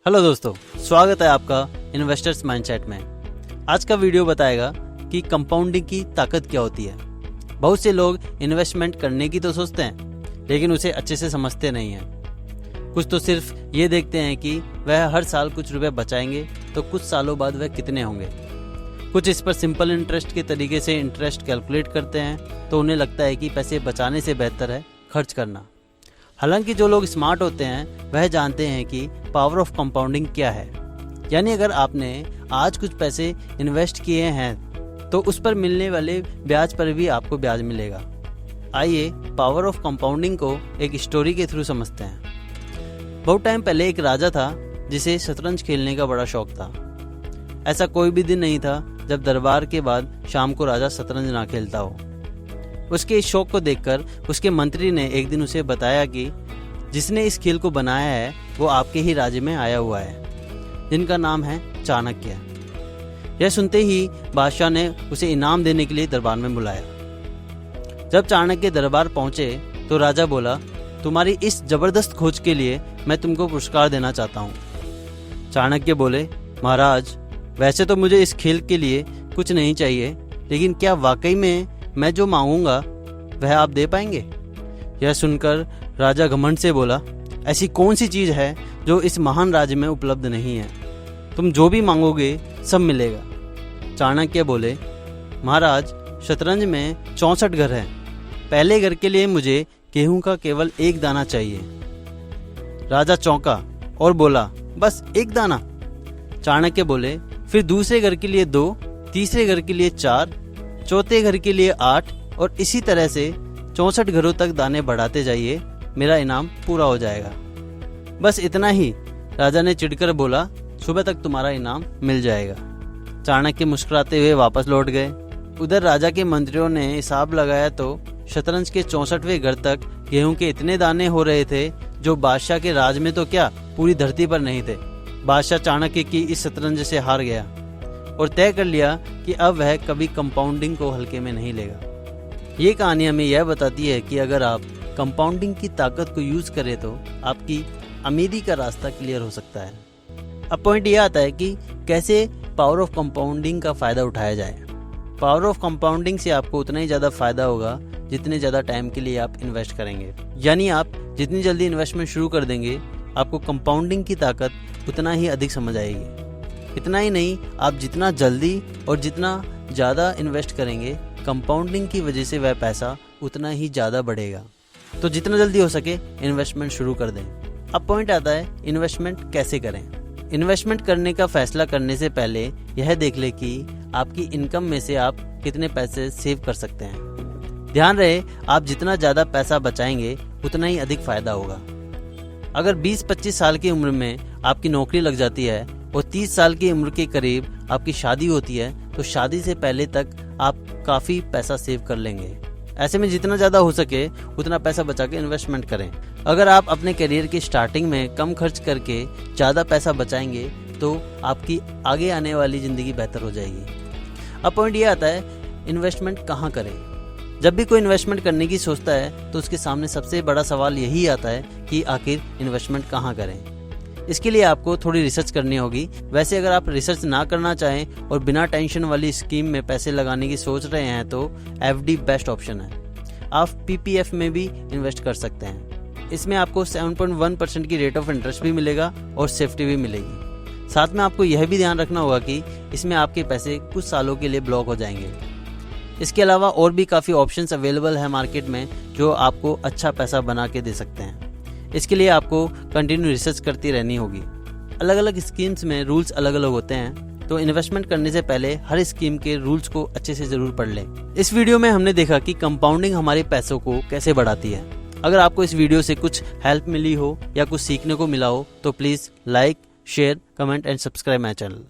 Hello दोस्तों, स्वागत है आपका इन्वेस्टर्स माइंडसेट में। आज का वीडियो बताएगा कि कंपाउंडिंग की ताकत क्या होती है। बहुत से लोग इन्वेस्टमेंट करने की तो सोचते हैं, लेकिन उसे अच्छे से समझते नहीं हैं। कुछ तो सिर्फ ये देखते हैं कि वह हर साल कुछ रुपए बचाएंगे तो कुछ सालों बाद वह कितने होंगे। कुछ इस पर सिंपल इंटरेस्ट के तरीके से इंटरेस्ट कैलकुलेट करते हैं तो उन्हें लगता है कि पैसे बचाने से बेहतर है खर्च करना। हालांकि जो लोग स्मार्ट होते हैं वह जानते हैं कि पावर ऑफ कंपाउंडिंग क्या है। यानी अगर आपने आज कुछ पैसे इन्वेस्ट किए हैं तो उस पर मिलने वाले ब्याज पर भी आपको ब्याज मिलेगा। आइए पावर ऑफ कंपाउंडिंग को एक स्टोरी के थ्रू समझते हैं। बहुत टाइम पहले एक राजा था जिसे शतरंज खेलने का बड़ा शौक था। ऐसा कोई भी दिन नहीं था जब दरबार के बाद शाम को राजा शतरंज ना खेलता हो। उसके इस शौक को देखकर उसके मंत्री ने एक दिन उसे बताया कि जिसने इस खेल को बनाया है वो आपके ही राज्य में आया हुआ है, जिनका नाम है चाणक्य। यह सुनते ही बादशाह ने उसे इनाम देने के लिए दरबार में बुलाया। जब चाणक्य दरबार पहुंचे तो राजा बोला, तुम्हारी इस जबरदस्त खोज के लिए मैं तुमको पुरस्कार देना चाहता हूँ। चाणक्य बोले, महाराज, वैसे तो मुझे इस खेल के लिए कुछ नहीं चाहिए, लेकिन क्या वाकई में मैं जो मांगूंगा वह आप दे पाएंगे? यह सुनकर राजा घमंड से बोला, ऐसी कौन सी चीज है जो इस महान राज्य में उपलब्ध नहीं है? तुम जो भी मांगोगे सब मिलेगा। चाणक्य बोले, महाराज, शतरंज में 64 घर हैं। पहले घर के लिए मुझे गेहूं का केवल एक दाना चाहिए। राजा चौंका और बोला, बस एक दाना? चाणक्य बोले, फिर दूसरे घर के लिए 2, तीसरे घर के लिए 4, चौथे घर के लिए 8 और इसी तरह से 64 घरों तक दाने बढ़ाते जाइए, मेरा इनाम पूरा हो जाएगा। बस इतना ही, राजा ने चिढ़कर बोला, सुबह तक तुम्हारा इनाम मिल जाएगा। चाणक्य मुस्कुराते हुए वापस लौट गए। उधर राजा के मंत्रियों ने हिसाब लगाया तो शतरंज के 64वें घर तक गेहूं के इतने दाने हो रहे थे जो बादशाह के राज में तो क्या पूरी धरती पर नहीं थे। बादशाह चाणक्य की इस शतरंज से हार गया और तय कर लिया कि अब वह कभी कंपाउंडिंग को हल्के में नहीं लेगा। ये कहानी हमें यह बताती है कि अगर आप कंपाउंडिंग की ताकत को यूज करें तो आपकी अमीरी का रास्ता क्लियर हो सकता है। अब पॉइंट यह आता है कि कैसे पावर ऑफ कंपाउंडिंग का फायदा उठाया जाए। पावर ऑफ कंपाउंडिंग से आपको उतना ही ज्यादा फायदा होगा जितने ज्यादा टाइम के लिए आप इन्वेस्ट करेंगे। यानी आप जितनी जल्दी इन्वेस्टमेंट शुरू कर देंगे, आपको कंपाउंडिंग की ताकत उतना ही अधिक समझ आएगी। इतना ही नहीं, आप जितना जल्दी और जितना ज़्यादा इन्वेस्ट करेंगे, कंपाउंडिंग की वजह से वह पैसा उतना ही ज़्यादा बढ़ेगा। तो जितना जल्दी हो सके इन्वेस्टमेंट शुरू कर दें। अब पॉइंट आता है, इन्वेस्टमेंट कैसे करें। इन्वेस्टमेंट करने का फैसला करने से पहले यह देख ले कि आपकी इनकम में से आप कितने पैसे सेव कर सकते हैं। ध्यान रहे, आप जितना ज़्यादा पैसा बचाएंगे उतना ही अधिक फायदा होगा। अगर 20-25 साल की उम्र में आपकी नौकरी लग जाती है और 30 साल की उम्र के करीब आपकी शादी होती है तो शादी से पहले तक आप काफी पैसा सेव कर लेंगे। ऐसे में जितना ज्यादा हो सके उतना पैसा बचा के इन्वेस्टमेंट करें। अगर आप अपने करियर की स्टार्टिंग में कम खर्च करके ज्यादा पैसा बचाएंगे तो आपकी आगे आने वाली जिंदगी बेहतर हो जाएगी। अब पॉइंट ये आता है, इन्वेस्टमेंट कहाँ करें। जब भी कोई इन्वेस्टमेंट करने की सोचता है तो उसके सामने सबसे बड़ा सवाल यही आता है कि आखिर इन्वेस्टमेंट कहाँ करें। इसके लिए आपको थोड़ी रिसर्च करनी होगी। वैसे अगर आप रिसर्च ना करना चाहें और बिना टेंशन वाली स्कीम में पैसे लगाने की सोच रहे हैं तो एफडी बेस्ट ऑप्शन है। आप पीपीएफ में भी इन्वेस्ट कर सकते हैं। इसमें आपको 7.1% की रेट ऑफ इंटरेस्ट भी मिलेगा और सेफ्टी भी मिलेगी। साथ में आपको यह भी ध्यान रखना होगा कि इसमें आपके पैसे कुछ सालों के लिए ब्लॉक हो जाएंगे। इसके अलावा और भी काफ़ी ऑप्शंस अवेलेबल है मार्केट में जो आपको अच्छा पैसा बना के दे सकते हैं। इसके लिए आपको कंटिन्यू रिसर्च करती रहनी होगी। अलग अलग स्कीम्स में रूल्स अलग अलग होते हैं, तो इन्वेस्टमेंट करने से पहले हर स्कीम के रूल्स को अच्छे से जरूर पढ़ लें। इस वीडियो में हमने देखा कि कंपाउंडिंग हमारे पैसों को कैसे बढ़ाती है। अगर आपको इस वीडियो से कुछ हेल्प मिली हो या कुछ सीखने को मिला हो तो please like, share, comment and subscribe my channel.